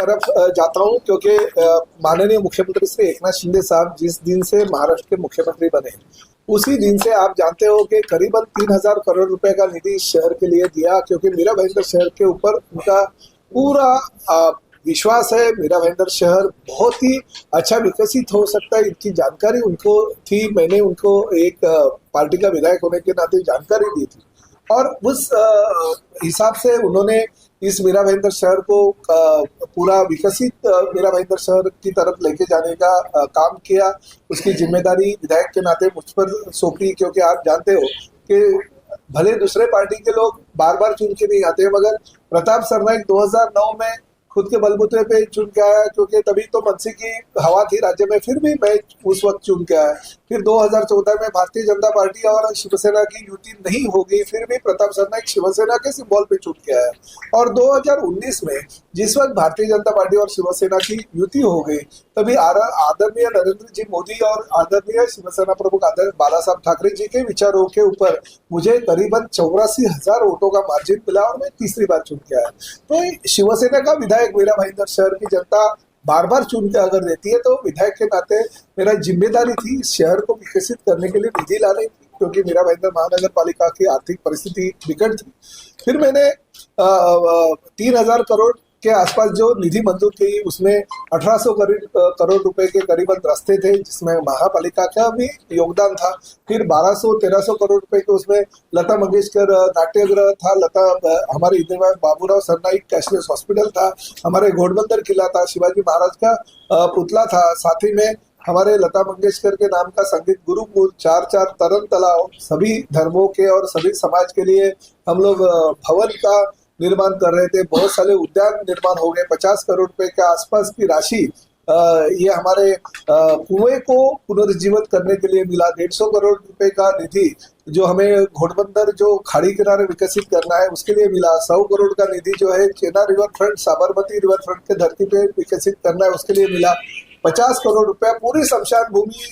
तरफ जाता हूं, क्योंकि माननीय मुख्यमंत्री श्री एकनाथ शिंदे साहब जिस दिन से महाराष्ट्र के मुख्यमंत्री बने, उसी दिन से आप जानते हो कि करीबन 3,000 करोड़ रुपए का निधि इस शहर के लिए दिया, क्योंकि मीरा भाईंदर शहर के ऊपर उनका पूरा विश्वास है। मीरा भाईंदर शहर बहुत ही अच्छा विकसित हो सकता है, इनकी जानकारी उनको थी। मैंने उनको एक पार्टी का विधायक होने के नाते जानकारी दी थी, और उस हिसाब से उन्होंने इस मीरा भाईंदर शहर को पूरा विकसित मीरा भाईंदर शहर की तरफ लेके जाने का काम किया। उसकी जिम्मेदारी विधायक के नाते मुझ पर सौंपी, क्योंकि आप जानते हो कि भले दूसरे पार्टी के लोग बार बार चुन के नहीं आते, मगर प्रताप सरनाईक 2009 में खुद के बलबूते पे चुन के आया, क्योंकि तभी तो मनसी की हवा थी राज्य में। फिर भी मैं उस वक्त चुन के आया। फिर 2014 में भारतीय जनता पार्टी और शिवसेना की युति नहीं हो गई, फिर भी प्रताप सरनाईक शिवसेना के सिंबल पे चुन के आया। और 2019 में जिस वक्त भारतीय जनता पार्टी और शिवसेना की युति हो गई, तभी आदरणीय नरेंद्र जी मोदी और आदरणीय शिवसेना प्रमुख आदरणीय बाला साहब ठाकरे जी के विचारों के ऊपर मुझे करीबन 84,000 वोटों का मार्जिन मिला, और मैं तीसरी बार चुन के आया। तो शिवसेना का विधायक मीरा भाईंदर शहर की जनता बार बार चुन के अगर देती है, तो विधायक के नाते मेरा जिम्मेदारी थी इस शहर को विकसित करने के लिए निधि लाने की, क्योंकि मीरा भाईंदर महानगर पालिका की आर्थिक परिस्थिति विकट थी। फिर मैंने 3,000 करोड़ के आसपास जो निधि मंजूर की, उसमें 1,800 करोड़ रुपए के करीबन रास्ते थे, जिसमें महापालिका का भी योगदान था। फिर 1,200-1,300 करोड़ रुपए के उसमें लता मंगेशकर नाट्यगृह था, हमारे इंदिरा बाबूराव सरनाईक कैशलेस हॉस्पिटल था, हमारे घोड़बंदर किला था, शिवाजी महाराज का पुतला था, साथ ही में हमारे लता मंगेशकर के नाम का संगीत गुरुकुल, 4 तरन तालाब, सभी धर्मों के और सभी समाज के लिए हम लोग भवन का निर्माण कर रहे थे। बहुत सारे उद्यान निर्माण हो गए। 50 करोड़ रुपए के आसपास की राशि ये हमारे कुएं को पुनर्जीवित करने के लिए मिला। 150 करोड़ रुपए का निधि जो हमें घोड़बंदर जो खाड़ी किनारे विकसित करना है उसके लिए मिला। 100 करोड़ का निधि जो है चेना river front, Sabarmati river front के धरती पे विकसित करना है उसके लिए मिला। 50 करोड़ रुपया पूरी शमशान भूमि,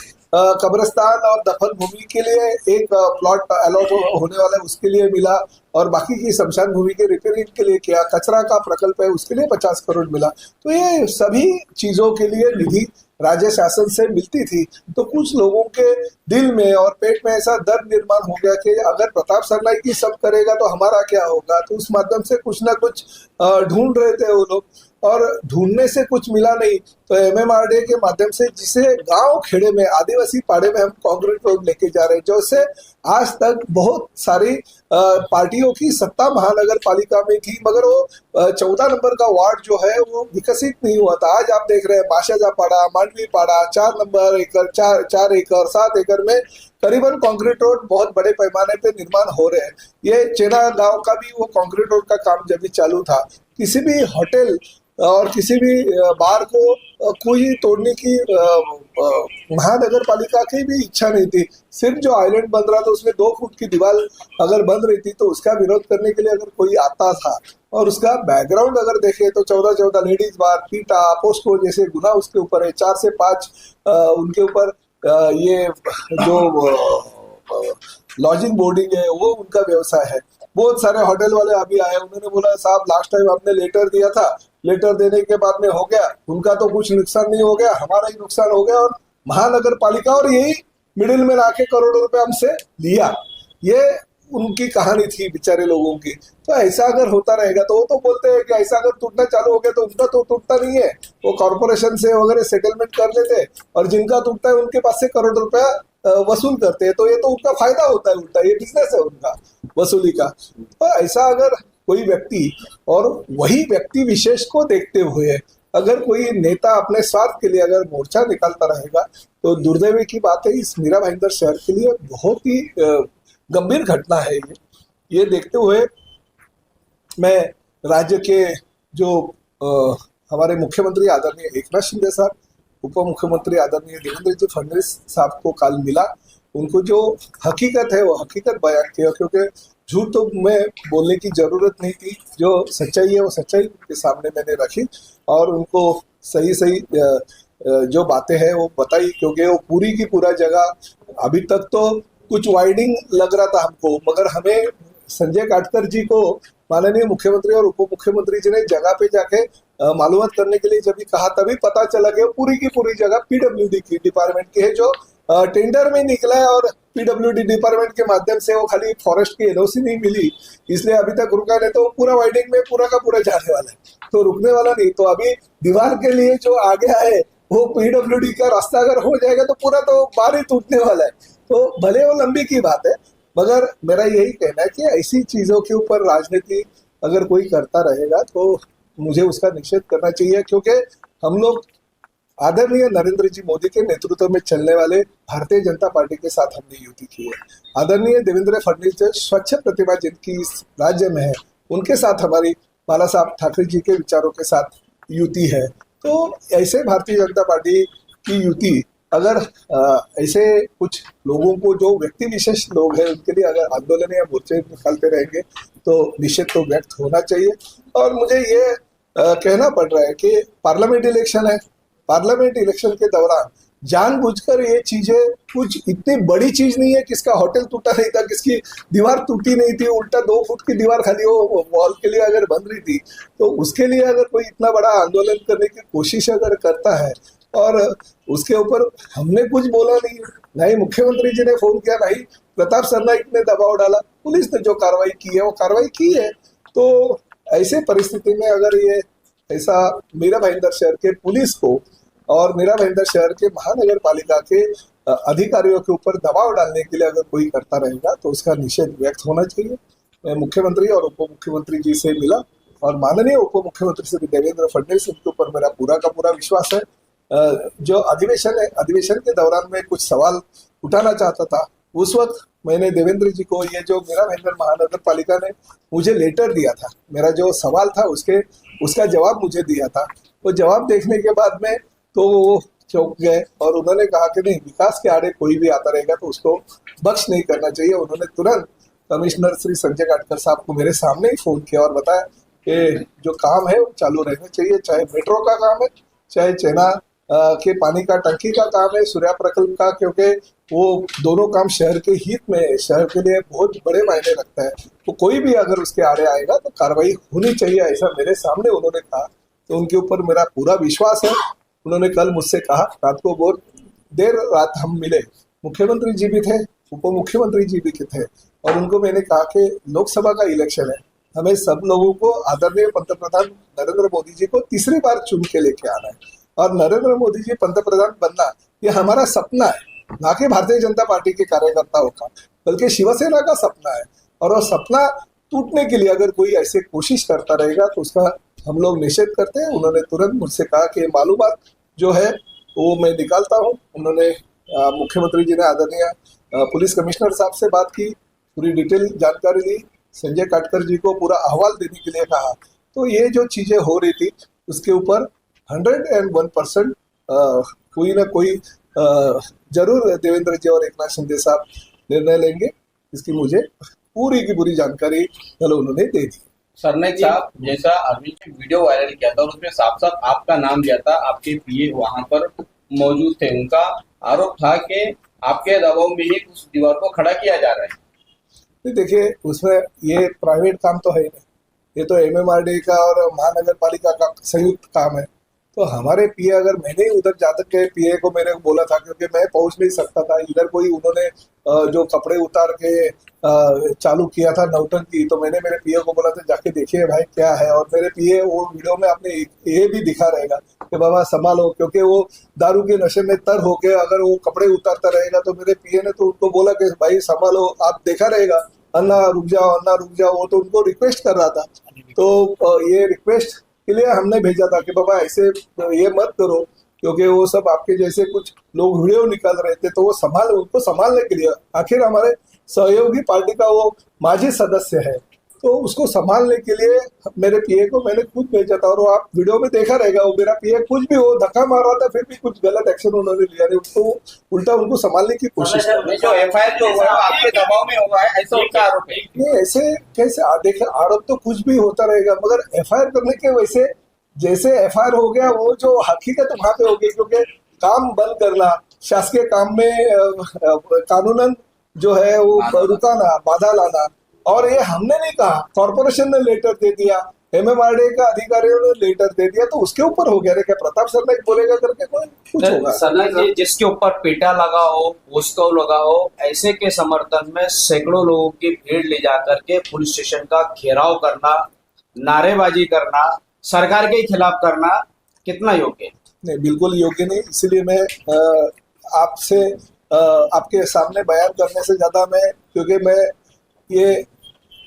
कब्रिस्तान और दफन भूमि के लिए एक प्लॉट अलॉट होने वाला है उसके लिए मिला, और बाकी की शमशान भूमि के रिपेयरिंग के लिए किया। कचरा का प्रकल्प है उसके लिए 50 करोड़ मिला। तो ये सभी चीजों के लिए निधि राज्य शासन से मिलती थी। तो कुछ लोगों के दिल में और पेट में ऐसा दर्द निर्माण हो गया कि अगर प्रताप सरनाईक ही सब करेगा तो हमारा क्या होगा। तो उस माध्यम से कुछ ना कुछ ढूंढ रहे थे वो लोग, और ढूंढने से कुछ मिला नहीं, तो MMRDA के माध्यम से, जिसे गांव खेड़े में, आदिवासी पाड़े में हम कंक्रीट रोड लेके जा रहे हैं, जैसे आज तक बहुत सारी पार्टियों की सत्ता महानगर पालिका में थी, मगर वो 14 नंबर का वार्ड जो है वो विकसित नहीं हुआ था। आज आप देख रहे हैं बाशाजा पाड़ा, मांडवी पाड़ा, 4 नंबर एकड़, 4 एकड़, 7 एकड़ में करीबन कंक्रीट रोड बहुत बड़े पैमाने पे निर्माण हो रहे हैं। ये चेना गांव का भी वो कंक्रीट रोड का काम जब भी चालू था, किसी भी होटल और किसी भी बार को कोई तोड़ने की महानगर पालिका की भी इच्छा नहीं थी। सिर्फ जो आइलैंड बन रहा था उसमें 2 फुट की दीवार अगर बन रही थी तो उसका विरोध करने के लिए अगर कोई आता था, और उसका बैकग्राउंड अगर देखे तो 14 लेडीज बार, पीटा, पोस्को जैसे गुना उसके ऊपर है। 4 से 5 उनके ऊपर ये जो लॉजिंग बोर्डिंग है वो उनका व्यवसाय है। बहुत सारे होटल वाले अभी आए, उन्होंने बोला साहब लास्ट टाइम आपने लेटर दिया था, लेटर देने के बाद में हो गया, उनका तो कुछ नुकसान नहीं हो गया, हमारा ही नुकसान हो गया, और महानगर पालिका और यही मिडिल में लाके करोड़ों रुपए हमसे लिया। ये उनकी कहानी थी बेचारे लोगों की। तो ऐसा अगर होता रहेगा तो वो तो बोलते हैं कि ऐसा अगर टूटना चालू हो गया तो उनका तो टूटता नहीं है, वो कॉर्पोरेशन से वगैरह सेटलमेंट कर लेते, और जिनका टूटता है उनके पास से करोड़ रुपया वसूल करते हैं। तो ये तो उनका फायदा होता है, उल्टा ये बिजनेस है उनका वसूली का। तो ऐसा अगर कोई व्यक्ति, और वही व्यक्ति विशेष को देखते हुए अगर कोई नेता अपने स्वार्थ के लिए अगर मोर्चा निकालता रहेगा, तो दुर्दैव की बात है, इस मीरा भाईंदर शहर के लिए बहुत ही गंभीर घटना है। ये देखते हुए मैं राज्य के जो हमारे मुख्यमंत्री आदरणीय एकनाथ शिंदे साहब, उप मुख्यमंत्री आदरणीय देवेंद्र जी फडणवीस साहब को कल मिला, उनको जो हकीकत है वो हकीकत बयान किया, क्योंकि झूठ तो मैं बोलने की जरूरत नहीं थी। जो सच्चाई है वो सच्चाई उनके सामने मैंने रखी, और उनको सही जो बातें हैं वो बताई, क्योंकि वो पूरी की पूरा जगह अभी तक तो कुछ वाइडिंग लग रहा था हमको, मगर हमें संजय काटकर जी को माननीय मुख्यमंत्री और उप मुख्यमंत्री जी ने जगह पे जाके मालूमात करने के लिए जब भी कहा तभी पता चला कि वो पूरी की पूरी जगह पीडब्ल्यूडी की डिपार्टमेंट की है, जो टेंडर में निकला है और पीडब्ल्यूडी डिपार्टमेंट के माध्यम से वो खाली फॉरेस्ट की एनओसी नहीं मिली, इसलिए अभी तक रुका नहीं। तो पूरा वाइडिंग में पूरा का पूरा जाने वाला है, तो रुकने वाला नहीं। तो अभी दीवार के लिए जो आगे आए वो पीडब्ल्यूडी का रास्ता अगर हो जाएगा तो पूरा तो बार ही टूटने वाला है। तो भले वो लंबी की बात है, मगर मेरा यही कहना है कि ऐसी चीजों के ऊपर राजनीति अगर कोई करता रहेगा तो मुझे उसका निषेध करना चाहिए, क्योंकि हम लोग आदरणीय नरेंद्र जी मोदी के नेतृत्व में चलने वाले भारतीय जनता पार्टी के साथ हमने युति की है। आदरणीय देवेंद्र फडणवीस जो स्वच्छ प्रतिभा जिनकी इस राज्य में है, उनके साथ हमारी बाला साहब ठाकरे जी के विचारों के साथ युति है। तो ऐसे भारतीय जनता पार्टी की युति अगर ऐसे कुछ लोगों को, जो व्यक्ति विशेष लोग हैं, उनके लिए अगर आंदोलन या मोर्चे निकालते रहेंगे तो निश्चित तो व्यक्त होना चाहिए। और मुझे ये कहना पड़ रहा है कि पार्लियामेंट इलेक्शन है, पार्लियामेंट इलेक्शन के दौरान जानबूझकर ये चीजें, कुछ इतनी बड़ी चीज नहीं है, किसका होटल टूटा नहीं था, किसकी दीवार टूटी नहीं थी, उल्टा 2 फुट की दीवार खाली वो वॉल के लिए अगर बन रही थी, तो उसके लिए अगर कोई इतना बड़ा आंदोलन करने की कोशिश अगर करता है और उसके ऊपर हमने कुछ बोला नहीं, नहीं मुख्यमंत्री जी ने फोन किया, नहीं प्रताप सरनाइक ने दबाव डाला, पुलिस ने जो कार्रवाई की है वो कार्रवाई की है। तो ऐसे परिस्थिति में अगर ये ऐसा मीरा भाईंदर शहर के पुलिस को और मीरा भाईंदर शहर के महानगर पालिका के अधिकारियों के ऊपर दबाव डालने के लिए अगर कोई करता रहेगा तो उसका निषेध व्यक्त होना चाहिए। मैं मुख्यमंत्री और उप मुख्यमंत्री जी से मिला और माननीय उप मुख्यमंत्री श्री देवेंद्र फडणवीस, उनके ऊपर मेरा पूरा का पूरा विश्वास है। जो अधिवेशन है, अधिवेशन के दौरान में कुछ सवाल उठाना चाहता था, उस वक्त मैंने देवेंद्र जी को, ये जो मीरा भाईंदर महानगर पालिका ने मुझे लेटर दिया था, मेरा जो सवाल था उसका जवाब मुझे दिया था, वो जवाब देखने के बाद में तो वो चौंक गए और उन्होंने कहा कि नहीं, विकास के आड़े कोई भी आता रहेगा तो उसको बख्श नहीं करना चाहिए। उन्होंने तुरंत कमिश्नर श्री संजय काटकर साहब को मेरे सामने ही फोन किया और बताया कि जो काम है वो चालू रहना चाहिए, चाहे मेट्रो का काम है, चाहे चेना के पानी का टंकी का काम है, सूर्या प्रकल्प का, क्योंकि वो दोनों काम शहर के हित में है, शहर के लिए बहुत बड़े मायने रखता है। तो कोई भी अगर उसके आड़े आएगा तो कार्रवाई होनी चाहिए, ऐसा मेरे सामने उन्होंने कहा। तो उनके ऊपर मेरा पूरा विश्वास है। उन्होंने कल मुझसे कहा, रात को बहुत देर रात हम मिले, मुख्यमंत्री जी भी थे, उप मुख्यमंत्री जी भी थे, और उनको मैंने कहा कि लोकसभा का इलेक्शन है, हमें सब लोगों को आदरणीय पंतप्रधान नरेंद्र मोदी जी को तीसरी बार चुन के लेके आना है, और नरेंद्र मोदी जी पंतप्रधान बनना ये हमारा सपना है, ना कि भारतीय जनता पार्टी के कार्यकर्ताओं का, बल्कि शिवसेना का सपना है। और वो सपना टूटने के लिए अगर कोई ऐसे कोशिश करता रहेगा तो उसका हम लोग निषेध करते हैं। उन्होंने तुरंत मुझसे कहा कि मालूमात जो है वो मैं निकालता हूँ। उन्होंने मुख्यमंत्री जी ने आदरणीय पुलिस कमिश्नर साहब से बात की, पूरी डिटेल जानकारी ली, संजय काटकर जी को पूरा अहवाल देने के लिए कहा। तो ये जो चीजें हो रही थी उसके ऊपर 101% कोई ना कोई जरूर देवेंद्र जी और एकनाथ शिंदे साहब निर्णय लेंगे। इसकी मुझे पूरी की पूरी जानकारी कल उन्होंने दे दी। सरनाइक साहब, जैसा अभी वीडियो वायरल किया था और उसमें साफ साफ आपका नाम दिया था, आपके पीए वहां पर मौजूद थे, उनका आरोप था कि आपके दबाव में ही उस दीवार को खड़ा किया जा रहा है। देखिए, उसमें ये प्राइवेट काम तो है ही नहीं, ये तो एमएमआरडी का और महानगर पालिका का संयुक्त काम है। तो हमारे पीए, अगर मैंने ही उधर जाकर के पीए को मेरे को बोला था, क्योंकि मैं पहुंच नहीं सकता था, इधर कोई उन्होंने जो कपड़े उतार के चालू किया था नौटंकी, तो मैंने मेरे पीए को बोला था जाके देखिए भाई क्या है। और मेरे पीए वो वीडियो में आपने ये भी दिखा रहेगा कि बाबा संभालो, क्योंकि वो दारू के नशे में तर होके अगर वो कपड़े उतारता रहेगा तो मेरे पीए ने तो उनको बोला कि भाई संभालो, आप देखा रहेगा, अन्ना रुक जाओ, अन्ना रुक जाओ। वो तो उनको रिक्वेस्ट कर रहा था, तो ये रिक्वेस्ट के लिए हमने भेजा था कि बाबा ऐसे ये मत करो, क्योंकि वो सब आपके जैसे कुछ लोग वीडियो निकाल रहे थे, तो वो उनको संभालने के लिए, आखिर हमारे सहयोगी पार्टी का वो माजी सदस्य है, तो उसको संभालने के लिए मेरे पीए को मैंने खुद भेजा था। और वो आप वीडियो में देखा रहेगा, वो मेरा पीए कुछ भी वो धक्का मार रहा था, फिर भी कुछ गलत एक्शन उन्होंने लिया नहीं, उसको उल्टा उनको संभालने की कोशिश कर रहे। जो एफआईआर जो हुआ है आपके दबाव में हुआ है, ऐसा उनका आरोप है? नहीं, ऐसे कैसे? देखिए, आरोप तो कुछ भी होता रहेगा, मगर एफआईआर करने के वैसे जैसे एफआईआर हो गया, वो जो हकीकत वहां पे हो गई, क्योंकि काम बंद करना, शासकीय काम में कानूनन जो है वो रुकाना, बाधा लाना, और ये हमने नहीं कहा, कॉर्पोरेशन ने लेटर दे दिया, MMRDA का अधिकारियों ने लेटर दे दिया तो उसके ऊपर हो गया रे, क्या प्रताप सरनाइक बोलेगा करके कोई कुछ होगा? सरनाइक जी, जिसके ऊपर पेटा लगा हो, पोस्टर लगा हो, ऐसे के समर्थन में सैकड़ों लोगों की भीड़ ले जाकर के पुलिस स्टेशन का घेराव करना, नारेबाजी करना, सरकार के खिलाफ करना कितना योग्य है? नहीं, बिल्कुल योग्य नहीं। इसीलिए मैं आपसे आपके सामने बयान करने से ज्यादा क्योंकि मैं ये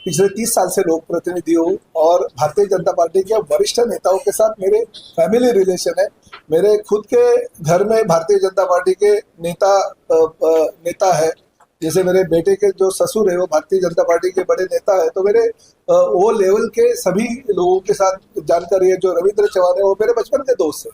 पिछले 30 साल से लोक प्रतिनिधि हूँ और भारतीय जनता पार्टी के वरिष्ठ नेताओं के साथ मेरे फैमिली रिलेशन है। मेरे खुद के घर में भारतीय जनता पार्टी के नेता है। जैसे मेरे बेटे के जो ससुर है वो भारतीय जनता पार्टी के बड़े नेता है। तो मेरे वो लेवल के सभी लोगों के साथ जानकारी है। जो रविंद्र चौहान है वो मेरे बचपन के दोस्त है,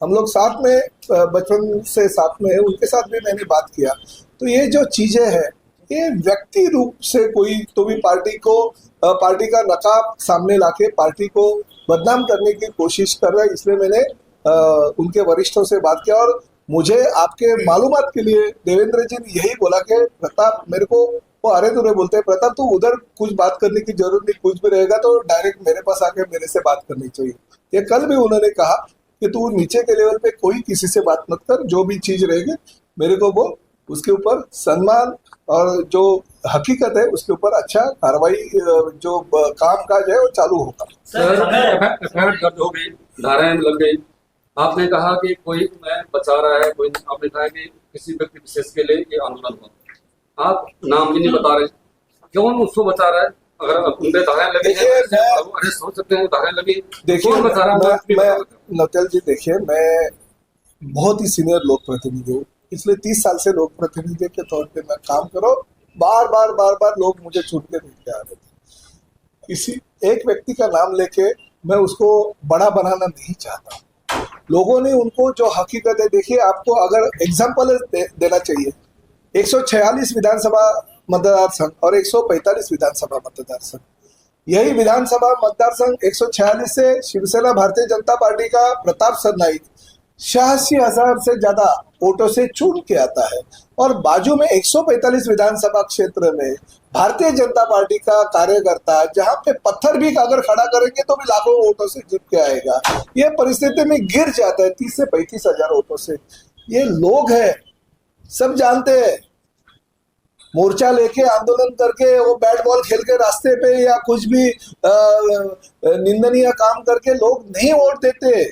हम लोग साथ में बचपन से साथ में है, उनके साथ भी मैंने बात किया। तो ये जो चीजें हैं ये व्यक्ति रूप से कोई तो भी पार्टी का नकाब सामने लाके पार्टी को बदनाम करने की कोशिश कर रहा है। इसलिए मैंने उनके वरिष्ठों से बात किया और मुझे आपके मालूमात के लिए देवेंद्र जी ने यही बोला कि प्रताप, मेरे को वो अरे तुरे बोलते हैं, प्रताप तू उधर कुछ बात करने की जरूरत नहीं, कुछ भी रहेगा तो डायरेक्ट मेरे पास आके मेरे से बात करनी चाहिए। ये कल भी उन्होंने कहा कि तू नीचे के लेवल पे कोई किसी से बात मत कर, जो भी चीज रहेगी मेरे को बोल, उसके ऊपर सम्मान और जो हकीकत है उसके ऊपर अच्छा कार्रवाई जो काम काज है वो चालू होगा। सर, एफआईआर दर्ज हो गई, धाराएं लग गई। आपने कहा कि कोई मैं बचा रहा है, कोई आपने कहा कि किसी व्यक्ति विशेष के लिए ये आंदोलन हुआ। आप नाम भी नहीं बता रहे, क्यों उसको बचा रहा है? अगर उनपे धाराएं लगी अरेस्ट हो सकते हैं, धाराएं लगी, देखिए मैं नवचल जी, देखिए मैं बहुत ही सीनियर लोक प्रतिनिधि हूँ। पिछले 30 साल से लोक प्रतिनिधि के तौर पे मैं काम करो, बार बार लोग मुझे छूट के मिलते आ रहे थे। किसी एक व्यक्ति का नाम लेके मैं उसको बड़ा बनाना नहीं चाहता। लोगों ने उनको जो हकीकत है, देखिए आपको अगर एग्जाम्पल देना चाहिए, 146 विधानसभा मतदार संघ और 145 विधानसभा मतदार संघ, यही विधानसभा मतदार संघ 146 से शिवसेना भारतीय जनता पार्टी का प्रताप सरनाइक 86,000 से ज्यादा वोटों से चुन के आता है और बाजू में 145 विधानसभा क्षेत्र में भारतीय जनता पार्टी का कार्यकर्ता जहां पे पत्थर भी अगर खड़ा करेंगे तो भी लाखों वोटों से जीत के आएगा। ये परिस्थिति में गिर जाता है 30 से 35,000 वोटों से। ये लोग हैं, सब जानते हैं। मोर्चा लेके आंदोलन करके वो बैट बॉल खेल के रास्ते पे या कुछ भी निंदनीय काम करके लोग नहीं वोट देते।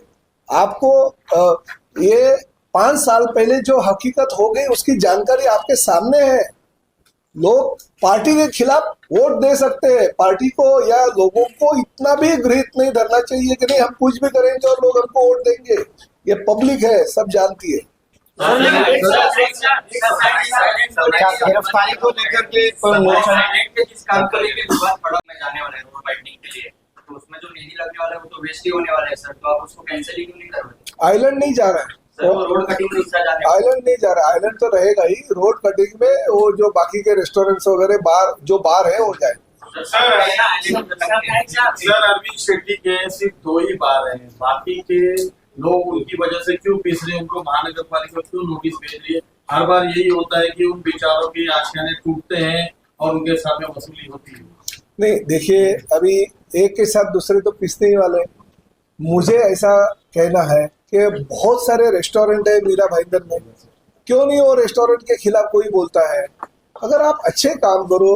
आपको ये 5 साल पहले जो हकीकत हो गई उसकी जानकारी आपके सामने है। लोग पार्टी के खिलाफ वोट दे सकते हैं, पार्टी को या लोगों को इतना भी गृहित नहीं धरना चाहिए कि नहीं हम कुछ भी करेंगे और लोग हमको वोट देंगे। ये पब्लिक है, सब जानती है। गिरफ्तारी को लेकर के जिस काम को लेकर विवाद पड़ा में जाने वाला है रोड बाइटिंग के लिए, तो उसमें जो निधि लगने वाला है वो तो वेस्ट ही होने वाला है सर, तो आप उसको कैंसिल ही क्यों नहीं कर रहे? आइलैंड नहीं जा रहा है सर, वो रोड कटिंग में हिस्सा जाने आइलैंड नहीं जा रहा है, आइलैंड तो रहेगा ही। रोड कटिंग में वो जो बाकी के रेस्टोरेंट्स वगैरह बार है वो जाए। सर अरविंद शेट्टी के सिर्फ 2 ही बार हैं, बाकी के लोग उनकी वजह से क्यों पीस रहे हैं, उनको महानगर पालिका क्यों नोटिस भेज रही है? हर बार यही होता है कि उन बेचारों के आशियाने टूटते हैं और उनके सामने वसूली होती है। नहीं, देखिए अभी एक के साथ दूसरे तो पिसने ही वाले। मुझे ऐसा कहना है कि बहुत सारे रेस्टोरेंट है मीरा भाईंदर में, क्यों नहीं वो रेस्टोरेंट के खिलाफ कोई बोलता है? अगर आप अच्छे काम करो,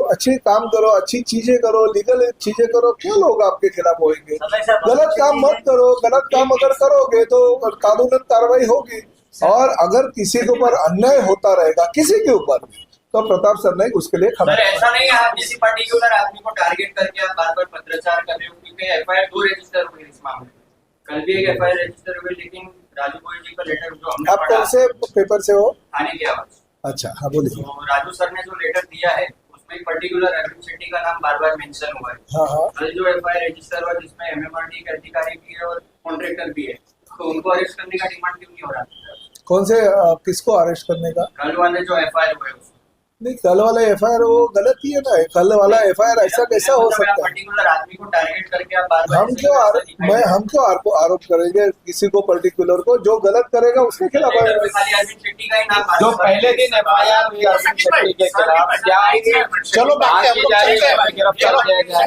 अच्छी चीजें करो, लीगल चीजें करो, क्यों लोग आपके खिलाफ होंगे? गलत काम मत करो। गलत काम अगर करोगे तो कानूनन कार्रवाई होगी। और अगर किसी के ऊपर अन्याय होता रहेगा, किसी के ऊपर, तो प्रताप सरनाइक उसके लिए खड़ा। सर ऐसा नहीं है आप किसी पर्टिकुलर आदमी को टारगेट करके आप बार-बार पत्राचार कर रहे हो, क्योंकि एफआईआर 2 रजिस्टर हुई इस मामले में। कल भी एक एफआईआर रजिस्टर हुई, लेकिन राजू गोयल जी का लेटर जो हमने आप कौन से पेपर से हो? थाने की आवाज। अच्छा, हाँ बोलिए। तो राजू सर ने जो लेटर दिया है उसमें पर्टिकुलर अरविंद शेट्टी का नाम बार-बार मेंशन हुआ है। हाँ। कल जो एफआईआर रजिस्टर हुआ जिसमें एमएमआरडी के अधिकारी भी है और कॉन्ट्रैक्टर भी है, तो उनको अरेस्ट करने का डिमांड क्यों नहीं हो रहा? कौन से किसको अरेस्ट करने का? कल वाले जो एफआईआर हुए नहीं, कल वाला एफआईआर वो गलत ही है ना। कल वाला एफआईआर ऐसा कैसा हो सकता है? पर्टिकुलर आदमी को टारगेट करके आप बार हम क्यों आरोप करेंगे किसी को पर्टिकुलर को? जो गलत करेगा उसके खिलाफ आएंगे। खाली अरविंद शेट्टी का ही नाम जो पहले दिन एफआईआर हुई अरविंद शेट्टी के खिलाफ, क्या चलो बाकी हम लोग जारी चलते हैं। है, गिरफ्तार किया गया है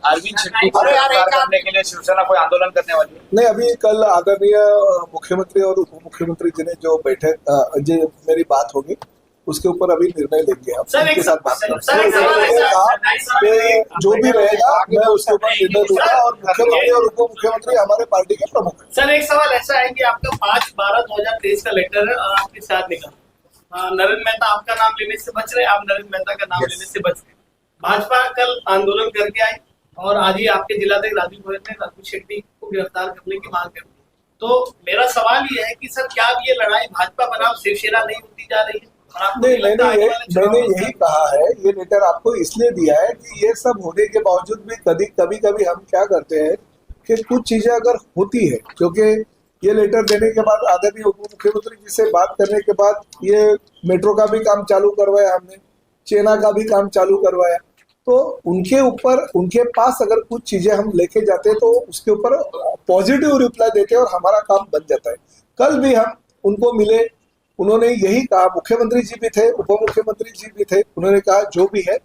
अरविंद शेट्टी को अरे यार, एक गिरफ्तार करने के लिए शिवसेना कोई आंदोलन करने वाली है? नहीं, अभी कल आदरणीय मुख्यमंत्री और उप मुख्यमंत्री जी ने जो बैठक जो मेरी बात होगी उसके ऊपर अभी निर्णय लेंगे। हम सर, उनके एक साथ बात सर, एक सवाल है, सर। कि जो भी रहेगा मैं उसके ऊपर निर्णय दूंगा और मुख्यमंत्री और उप मुख्यमंत्री हमारे पार्टी के प्रमुख हैं। सर, एक सवाल ऐसा है कि आपका 5/12/2023 का लेटर आपके साथ निकला। नरेंद्र मेहता आपका नाम लेने से बच रहे, आप नरेंद्र मेहता का नाम लेने से बच रहे। भाजपा कल आंदोलन करके आई और आज ही आपके जिलाध्यक्ष राजू गोयल ने अरविंद शेट्टी को गिरफ्तार करने की मांग कर दी। तो मेरा सवाल ये है कि सर, क्या अब ये लड़ाई भाजपा बनाम शिवसेना नहीं होती जा रही है? और आपको नहीं, लगता है आगे वाले चुनाव मैंने में- यही कहा है, ये लेटर आपको इसलिए दिया है कि ये सब होने के बावजूद भी कभी हम क्या करते हैं कि कुछ चीजें अगर होती है, क्योंकि ये लेटर देने के बाद आदरणीय उप मुख्यमंत्री जी से बात करने के बाद ये मेट्रो का भी काम चालू करवाया हमने, चेना का भी काम चालू करवाया, तो उनके पास अगर कुछ चीजें हम लेके जाते हैं तो उसके ऊपर पॉजिटिव रिप्लाई देते हैं और हमारा काम बन जाता है। कल भी हम उनको मिले, उन्होंने यही कहा, मुख्यमंत्री जी भी थे, उप मुख्यमंत्री जी भी थे, उन्होंने कहा जो भी है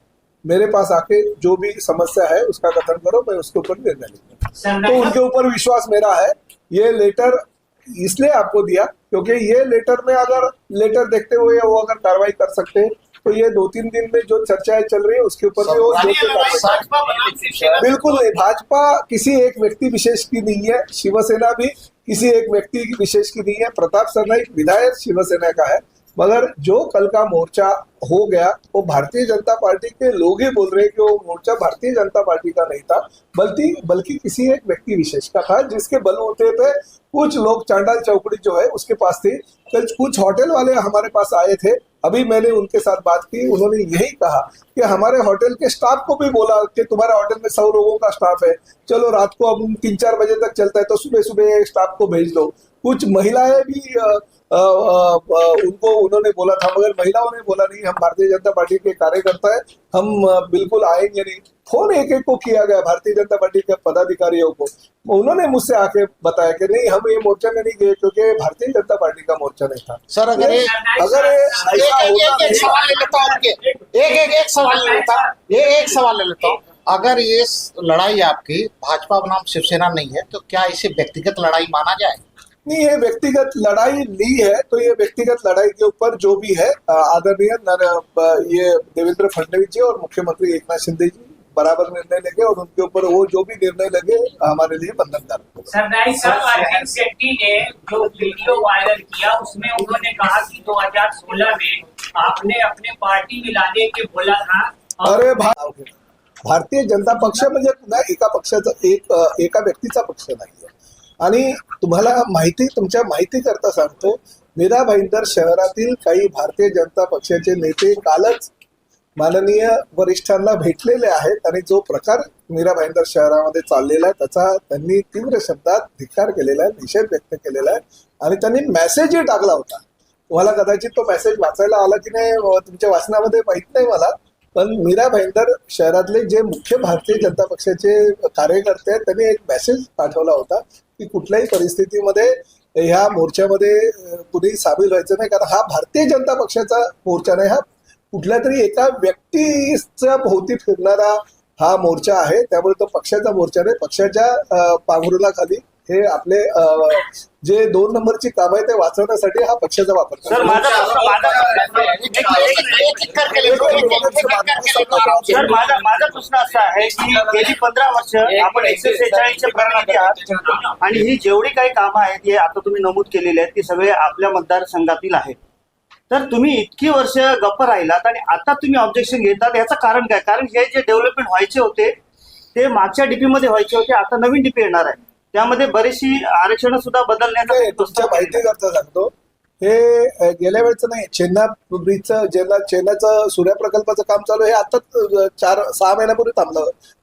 मेरे पास आके जो भी समस्या है उसका कथन करो, मैं उसके ऊपर निर्णय लूंगा। तो उनके ऊपर विश्वास मेरा है। ये लेटर इसलिए आपको दिया क्योंकि ये लेटर में अगर लेटर देखते हुए वो अगर कार्रवाई कर सकते हैं तो ये 2-3 दिन में जो चर्चाएं चल रही है उसके ऊपर भी वो यानी ये जोर से लड़ाई कार्रवाई भाजपा बनाम शिवसेना बिल्कुल नहीं। भाजपा किसी एक व्यक्ति विशेष की नहीं है, शिवसेना भी किसी एक व्यक्ति विशेष की नहीं है। प्रताप सरनाईक विधायक शिवसेना का है, मगर जो कल का मोर्चा हो गया वो भारतीय जनता पार्टी के लोग ही बोल रहे हैं कि वो मोर्चा भारतीय जनता पार्टी का नहीं था, बल्कि किसी एक व्यक्ति विशेष का था, जिसके बलबूते पे कुछ लोग चांडाल चौकड़ी जो है उसके पास थी। कल कुछ होटल वाले हमारे पास आए थे, अभी मैंने उनके साथ बात की, उन्होंने यही कहा कि हमारे होटल के स्टाफ को भी बोला कि तुम्हारे होटल में 100 लोगों का स्टाफ है, चलो रात को अब 3-4 बजे तक चलता है तो सुबह सुबह स्टाफ को भेज दो। कुछ महिलाएं भी उनको उन्होंने बोला था, मगर महिलाओं ने बोला नहीं, हम भारतीय जनता पार्टी के कार्यकर्ता है, हम बिल्कुल आएंगे नहीं। फोन एक को किया गया भारतीय जनता पार्टी के पदाधिकारियों को, उन्होंने मुझसे आके बताया कि नहीं, हम ये मोर्चा में नहीं गए क्योंकि भारतीय जनता पार्टी का मोर्चा नहीं था। सर, अगर ये- अगर ये ऐसा होता एक सवाल ले लेता हूँ, एक सवाल ले लेता हूँ, एक सवाल ले लेता हूँ। अगर ये लड़ाई आपकी भाजपा बनाम शिवसेना नहीं है तो क्या इसे व्यक्तिगत लड़ाई माना जाए? नहीं, ये व्यक्तिगत लड़ाई ली है तो ये व्यक्तिगत लड़ाई के ऊपर जो भी है आदरणीय ये देवेंद्र फडणवीस जी और मुख्यमंत्री एकनाथ शिंदे जी बराबर निर्णय लेंगे और उनके ऊपर वो जो भी निर्णय लगे हमारे लिए बंधनकारक होगा। सरदाई साहब, अरविंद शेट्टी ने जो वीडियो वायरल किया उसमें उन्होंने कहा कि 2016 में आपने अपने पार्टी में लाने के बोला था। अरे भारतीय जनता पक्ष म्हणजे पुन्हा एका पक्षाचा एका व्यक्तीचा पक्ष नाहीये। आणि तुम्हाला तुमच्या माहिती करता सांगतो, मीरा भाईंदर शहरातील काही भारतीय जनता पक्षाचे नेते कालच माननीय वरिष्ठांना भेटलेले आहेत आणि जो प्रकार मीरा भाईंदर शहरामध्ये चाललेला आहे त्याचा त्यांनी तीव्र शब्दात धिक्कार केलेला आहे, निषेध व्यक्त केलेला आहे आणि त्यांनी मेसेजही टाकला होता। तुम्हाला कदाचित तो मेसेज वाचायला आला की नाही तुमच्या वाचनामध्ये माहित नाही मला, पण मीरा भाईंदर शहरातले जे मुख्य भारतीय जनता पक्षाचे कार्यकर्ते आहेत त्यांनी एक मेसेज पाठवला होता की कुठल्याही परिस्थितीमध्ये ह्या मोर्चामध्ये कुणी सामील व्हायचं नाही, कारण हा भारतीय जनता पक्षाचा मोर्चा नाही, हा कुठल्या तरी एका व्यक्तीच्या भोवती फिरणारा हा मोर्चा आहे। त्यामुळे तो पक्षाचा मोर्चा नाही, पक्षाच्या पांघरुणाखाली हे आपले जे 2 नंबरची काम आहे ते वाचवण्यासाठी हा पक्षाचा वापर करतो। सर, माझा प्रश्न असा आहे की गेली 15 वर्ष आपण 146 प्रकरणात आहात आणि ही जेवढी काही कामं आहेत हे आता तुम्ही नमूद केलेली आहेत ती सगळे आपल्या मतदारसंघातील आहेत, तर तुम्ही इतकी वर्ष गप्प राहिलात आणि आता तुम्ही ऑब्जेक्शन घेतात, याचं कारण काय? कारण हे जे डेव्हलपमेंट व्हायचे होते ते मागच्या डीपी मध्ये व्हायचे होते, आता नवीन डीपी येणार आहे, त्यामध्ये बरीचशी आरक्षण सुद्धा बदलण्याचा तुमच्या माहिती करता सांगतो, हे गेल्या वेळचं नाही, चेन्नई ब्रिजचं चेन्नईचं सूर्य प्रकल्पाचं काम चालू, हे आता 4-6 महिन्यापूर्वी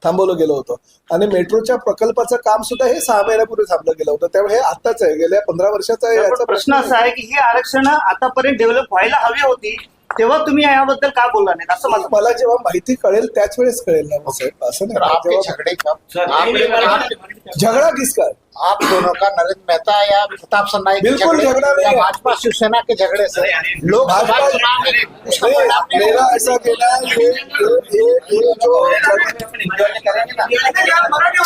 थांबवलं गेलं होतं आणि मेट्रोच्या प्रकल्पाचं काम सुद्धा हे 6 महिन्यापूर्वी थांबलं गेलं होतं, त्यामुळे हे आताच आहे, गेल्या 15 वर्षाचा आहे। याचा प्रश्न असा आहे की ही आरक्षण आतापर्यंत डेव्हलप व्हायला हवी होती, तेव्हा तुम्ही याबद्दल काय बोलला नाही असं मला मला जेव्हा माहिती कळेल त्याच वेळेस कळेल ना साहेब, असं सर आपके नाही जेव्हा- झगड़े का झगड़ा किसका है? आप दोनों का नरेंद्र मेहता या प्रताप सरनाईक के बिल्कुल झगड़े झगड़ा नहीं या है। भाजपा शिवसेना के झगड़े से लोकसभा भाजपा- चुनाव में उसका नहीं, परिणाम नहीं मेरा होगा। ऐसा कहना है ये जो करेंगे ना मराठी